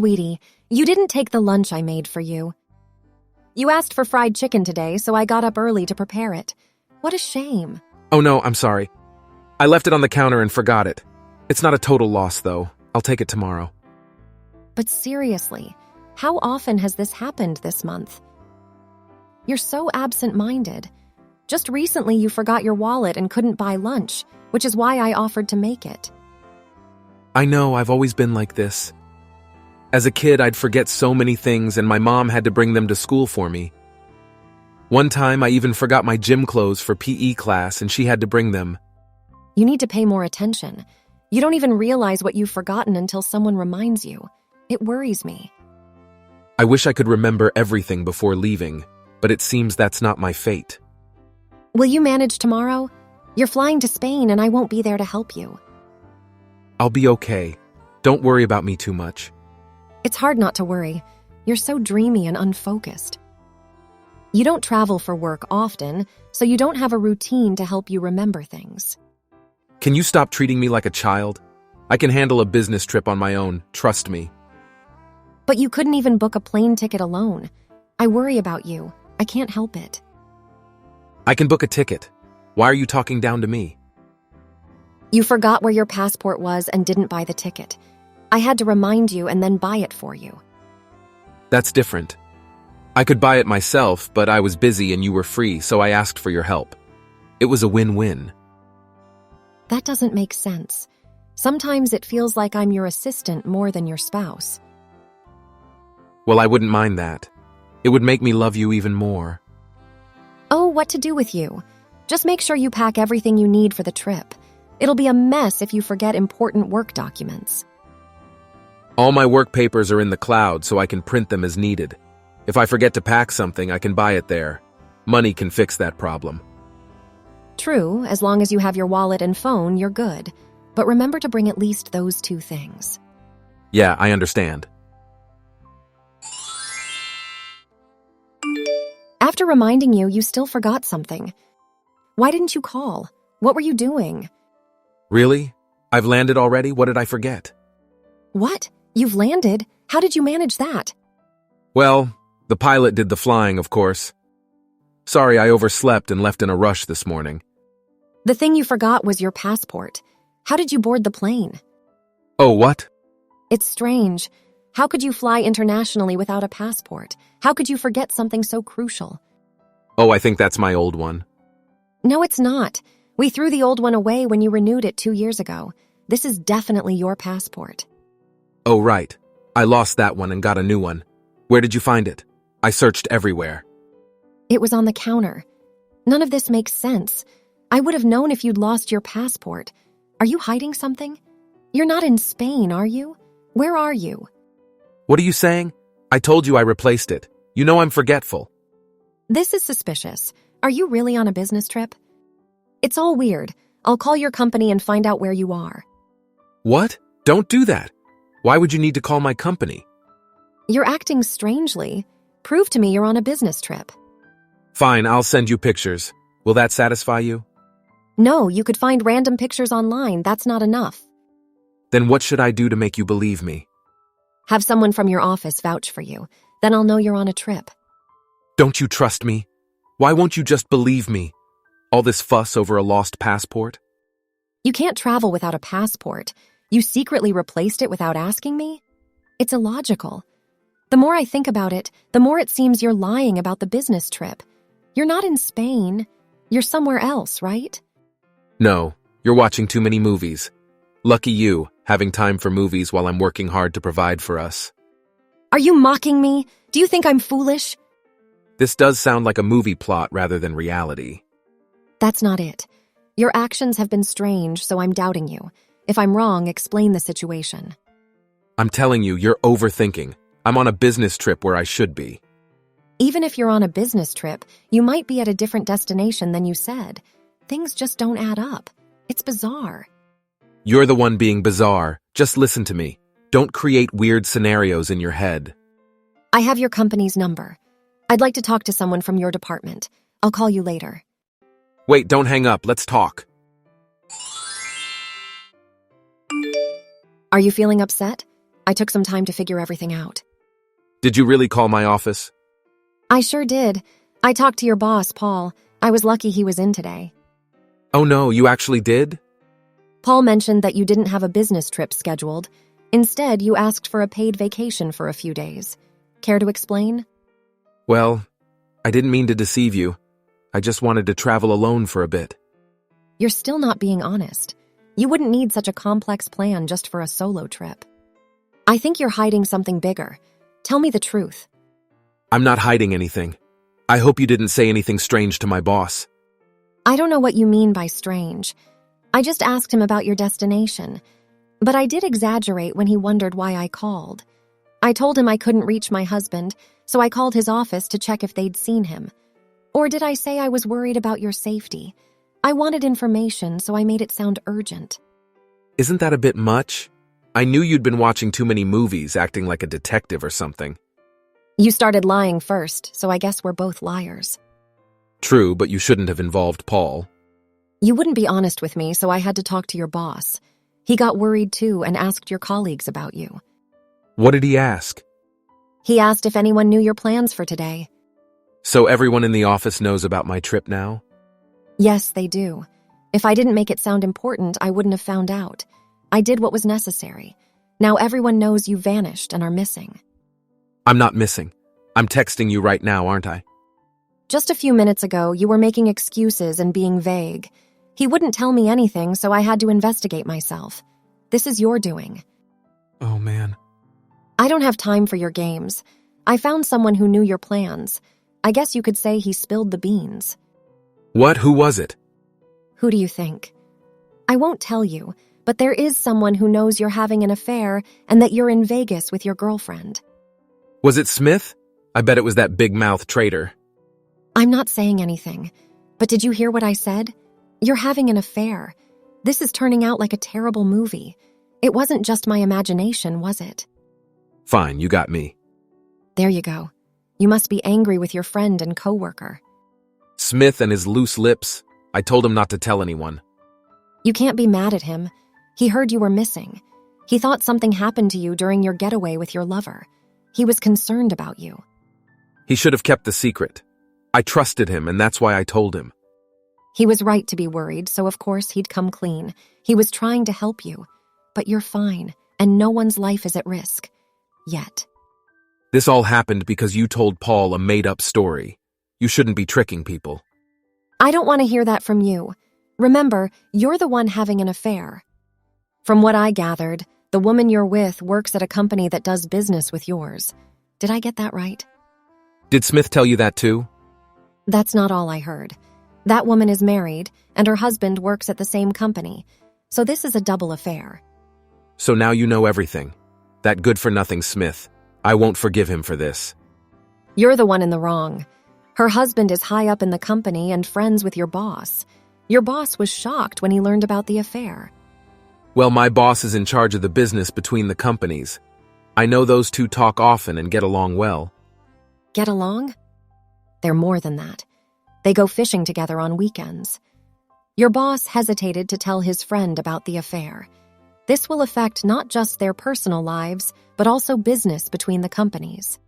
Sweetie, you didn't take the lunch I made for you. You asked for fried chicken today, so I got up early to prepare it. What a shame. Oh no, I'm sorry. I left it on the counter and forgot it. It's not a total loss, though. I'll take it tomorrow. But seriously, how often has this happened this month? You're so absent-minded. Just recently you forgot your wallet and couldn't buy lunch, which is why I offered to make it. I know, I've always been like this. As a kid, I'd forget so many things and my mom had to bring them to school for me. One time, I even forgot my gym clothes for PE class and she had to bring them. You need to pay more attention. You don't even realize what you've forgotten until someone reminds you. It worries me. I wish I could remember everything before leaving, but it seems that's not my fate. Will you manage tomorrow? You're flying to Spain and I won't be there to help you. I'll be okay. Don't worry about me too much. It's hard not to worry. You're so dreamy and unfocused. You don't travel for work often, so you don't have a routine to help you remember things. Can you stop treating me like a child? I can handle a business trip on my own, trust me. But you couldn't even book a plane ticket alone. I worry about you. I can't help it. I can book a ticket. Why are you talking down to me? You forgot where your passport was and didn't buy the ticket. I had to remind you and then buy it for you. That's different. I could buy it myself, but I was busy and you were free, so I asked for your help. It was a win-win. That doesn't make sense. Sometimes it feels like I'm your assistant more than your spouse. Well, I wouldn't mind that. It would make me love you even more. Oh, what to do with you? Just make sure you pack everything you need for the trip. It'll be a mess if you forget important work documents. All my work papers are in the cloud, so I can print them as needed. If I forget to pack something, I can buy it there. Money can fix that problem. True, as long as you have your wallet and phone, you're good. But remember to bring at least those two things. Yeah, I understand. After reminding you, you still forgot something. Why didn't you call? What were you doing? Really? I've landed already? What did I forget? What? You've landed? How did you manage that? Well, the pilot did the flying, of course. Sorry, I overslept and left in a rush this morning. The thing you forgot was your passport. How did you board the plane? Oh, what? It's strange. How could you fly internationally without a passport? How could you forget something so crucial? Oh, I think that's my old one. No, it's not. We threw the old one away when you renewed it 2 years ago. This is definitely your passport. Oh, right. I lost that one and got a new one. Where did you find it? I searched everywhere. It was on the counter. None of this makes sense. I would have known if you'd lost your passport. Are you hiding something? You're not in Spain, are you? Where are you? What are you saying? I told you I replaced it. You know I'm forgetful. This is suspicious. Are you really on a business trip? It's all weird. I'll call your company and find out where you are. What? Don't do that. Why would you need to call my company? You're acting strangely. Prove to me you're on a business trip. Fine, I'll send you pictures. Will that satisfy you? No, you could find random pictures online. That's not enough. Then what should I do to make you believe me? Have someone from your office vouch for you. Then I'll know you're on a trip. Don't you trust me? Why won't you just believe me? All this fuss over a lost passport? You can't travel without a passport. You secretly replaced it without asking me? It's illogical. The more I think about it, the more it seems you're lying about the business trip. You're not in Spain. You're somewhere else, right? No, you're watching too many movies. Lucky you, having time for movies while I'm working hard to provide for us. Are you mocking me? Do you think I'm foolish? This does sound like a movie plot rather than reality. That's not it. Your actions have been strange, so I'm doubting you. If I'm wrong, explain the situation. I'm telling you, you're overthinking. I'm on a business trip where I should be. Even if you're on a business trip, you might be at a different destination than you said. Things just don't add up. It's bizarre. You're the one being bizarre. Just listen to me. Don't create weird scenarios in your head. I have your company's number. I'd like to talk to someone from your department. I'll call you later. Wait, don't hang up. Let's talk. Are you feeling upset? I took some time to figure everything out. Did you really call my office? I sure did. I talked to your boss, Paul. I was lucky he was in today. Oh no, you actually did? Paul mentioned that you didn't have a business trip scheduled. Instead, you asked for a paid vacation for a few days. Care to explain? Well, I didn't mean to deceive you. I just wanted to travel alone for a bit. You're still not being honest. You wouldn't need such a complex plan just for a solo trip. I think you're hiding something bigger. Tell me the truth. I'm not hiding anything. I hope you didn't say anything strange to my boss. I don't know what you mean by strange. I just asked him about your destination. But I did exaggerate when he wondered why I called. I told him I couldn't reach my husband, so I called his office to check if they'd seen him. Or did I say I was worried about your safety? I wanted information, so I made it sound urgent. Isn't that a bit much? I knew you'd been watching too many movies, acting like a detective or something. You started lying first, so I guess we're both liars. True, but you shouldn't have involved Paul. You wouldn't be honest with me, so I had to talk to your boss. He got worried too and asked your colleagues about you. What did he ask? He asked if anyone knew your plans for today. So everyone in the office knows about my trip now? Yes, they do. If I didn't make it sound important, I wouldn't have found out. I did what was necessary. Now everyone knows you vanished and are missing. I'm not missing. I'm texting you right now, aren't I? Just a few minutes ago, you were making excuses and being vague. He wouldn't tell me anything, so I had to investigate myself. This is your doing. Oh, man. I don't have time for your games. I found someone who knew your plans. I guess you could say he spilled the beans. What? Who was it? Who do you think? I won't tell you, but there is someone who knows you're having an affair and that you're in Vegas with your girlfriend. Was it Smith? I bet it was that big-mouth traitor. I'm not saying anything, but did you hear what I said? You're having an affair. This is turning out like a terrible movie. It wasn't just my imagination, was it? Fine, you got me. There you go. You must be angry with your friend and coworker. Smith and his loose lips. I told him not to tell anyone. You can't be mad at him. He heard you were missing. He thought something happened to you during your getaway with your lover. He was concerned about you. He should have kept the secret. I trusted him, and that's why I told him. He was right to be worried, so of course he'd come clean. He was trying to help you. But you're fine, and no one's life is at risk. Yet. This all happened because you told Paul a made-up story. You shouldn't be tricking people. I don't want to hear that from you. Remember, you're the one having an affair. From what I gathered, the woman you're with works at a company that does business with yours. Did I get that right? Did Smith tell you that too? That's not all I heard. That woman is married, and her husband works at the same company. So this is a double affair. So now you know everything. That good-for-nothing Smith. I won't forgive him for this. You're the one in the wrong. Her husband is high up in the company and friends with your boss. Your boss was shocked when he learned about the affair. Well, my boss is in charge of the business between the companies. I know those two talk often and get along well. Get along? They're more than that. They go fishing together on weekends. Your boss hesitated to tell his friend about the affair. This will affect not just their personal lives, but also business between the companies.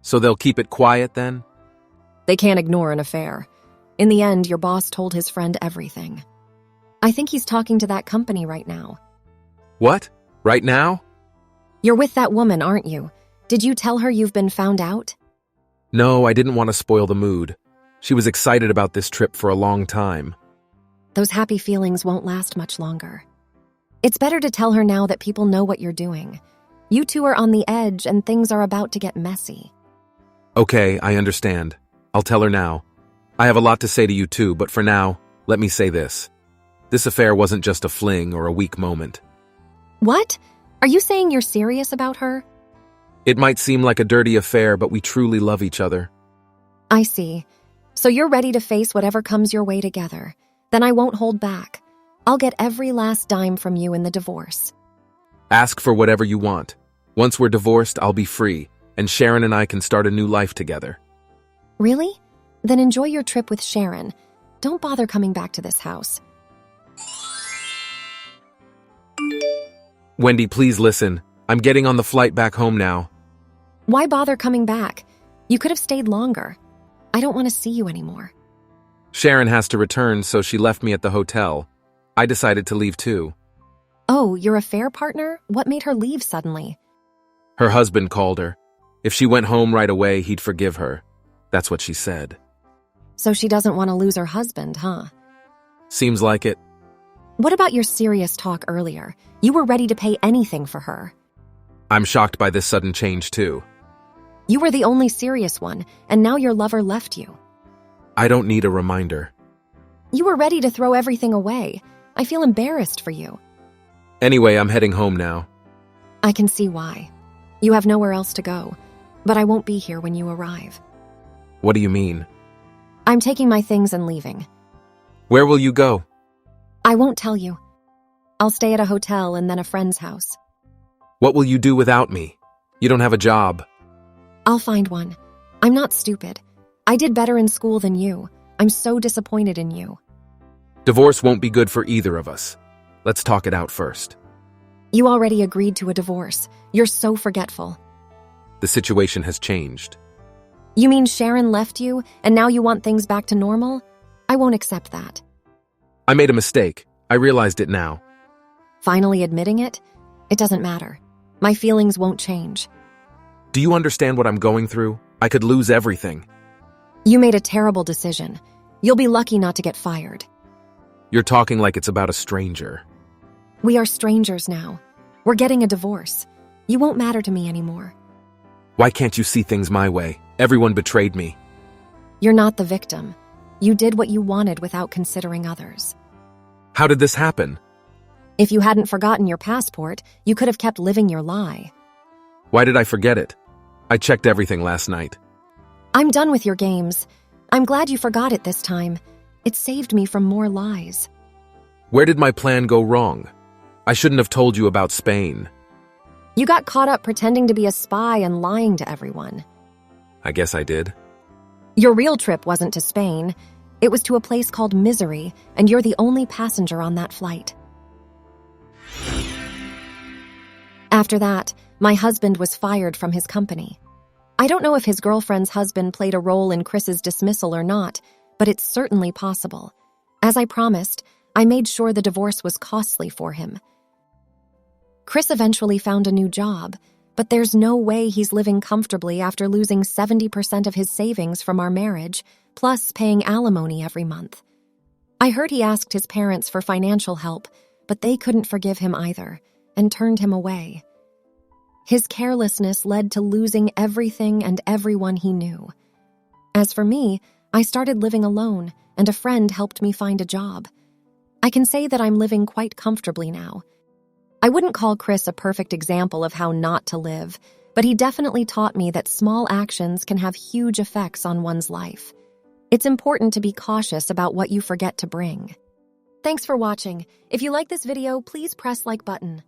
So they'll keep it quiet then? They can't ignore an affair. In the end, your boss told his friend everything. I think he's talking to that company right now. What? Right now? You're with that woman, aren't you? Did you tell her you've been found out? No, I didn't want to spoil the mood. She was excited about this trip for a long time. Those happy feelings won't last much longer. It's better to tell her now that people know what you're doing. You two are on the edge and things are about to get messy. Okay, I understand. I'll tell her now. I have a lot to say to you too, but for now, let me say this. This affair wasn't just a fling or a weak moment. What? Are you saying you're serious about her? It might seem like a dirty affair, but we truly love each other. I see. So you're ready to face whatever comes your way together. Then I won't hold back. I'll get every last dime from you in the divorce. Ask for whatever you want. Once we're divorced, I'll be free, and Sharon and I can start a new life together. Really? Then enjoy your trip with Sharon. Don't bother coming back to this house. Wendy, please listen. I'm getting on the flight back home now. Why bother coming back? You could have stayed longer. I don't want to see you anymore. Sharon has to return, so she left me at the hotel. I decided to leave too. Oh, your affair partner? What made her leave suddenly? Her husband called her. If she went home right away, he'd forgive her. That's what she said. So she doesn't want to lose her husband, huh? Seems like it. What about your serious talk earlier? You were ready to pay anything for her. I'm shocked by this sudden change too. You were the only serious one, and now your lover left you. I don't need a reminder. You were ready to throw everything away. I feel embarrassed for you. Anyway, I'm heading home now. I can see why. You have nowhere else to go, but I won't be here when you arrive. What do you mean? I'm taking my things and leaving. Where will you go? I won't tell you. I'll stay at a hotel and then a friend's house. What will you do without me? You don't have a job. I'll find one. I'm not stupid. I did better in school than you. I'm so disappointed in you. Divorce won't be good for either of us. Let's talk it out first. You already agreed to a divorce. You're so forgetful. The situation has changed. You mean Sharon left you, and now you want things back to normal? I won't accept that. I made a mistake. I realized it now. Finally admitting it? It doesn't matter. My feelings won't change. Do you understand what I'm going through? I could lose everything. You made a terrible decision. You'll be lucky not to get fired. You're talking like it's about a stranger. We are strangers now. We're getting a divorce. You won't matter to me anymore. Why can't you see things my way? Everyone betrayed me. You're not the victim. You did what you wanted without considering others. How did this happen? If you hadn't forgotten your passport, you could have kept living your lie. Why did I forget it? I checked everything last night. I'm done with your games. I'm glad you forgot it this time. It saved me from more lies. Where did my plan go wrong? I shouldn't have told you about Spain. You got caught up pretending to be a spy and lying to everyone. I guess I did. Your real trip wasn't to Spain. It was to a place called Misery, and you're the only passenger on that flight. After that, my husband was fired from his company. I don't know if his girlfriend's husband played a role in Chris's dismissal or not, but it's certainly possible. As I promised, I made sure the divorce was costly for him. Chris eventually found a new job, but there's no way he's living comfortably after losing 70% of his savings from our marriage, plus paying alimony every month. I heard he asked his parents for financial help, but they couldn't forgive him either, and turned him away. His carelessness led to losing everything and everyone he knew. As for me, I started living alone, and a friend helped me find a job. I can say that I'm living quite comfortably now. I wouldn't call Chris a perfect example of how not to live, but he definitely taught me that small actions can have huge effects on one's life. It's important to be cautious about what you forget to bring. Thanks for watching. If you like this video, please press like button.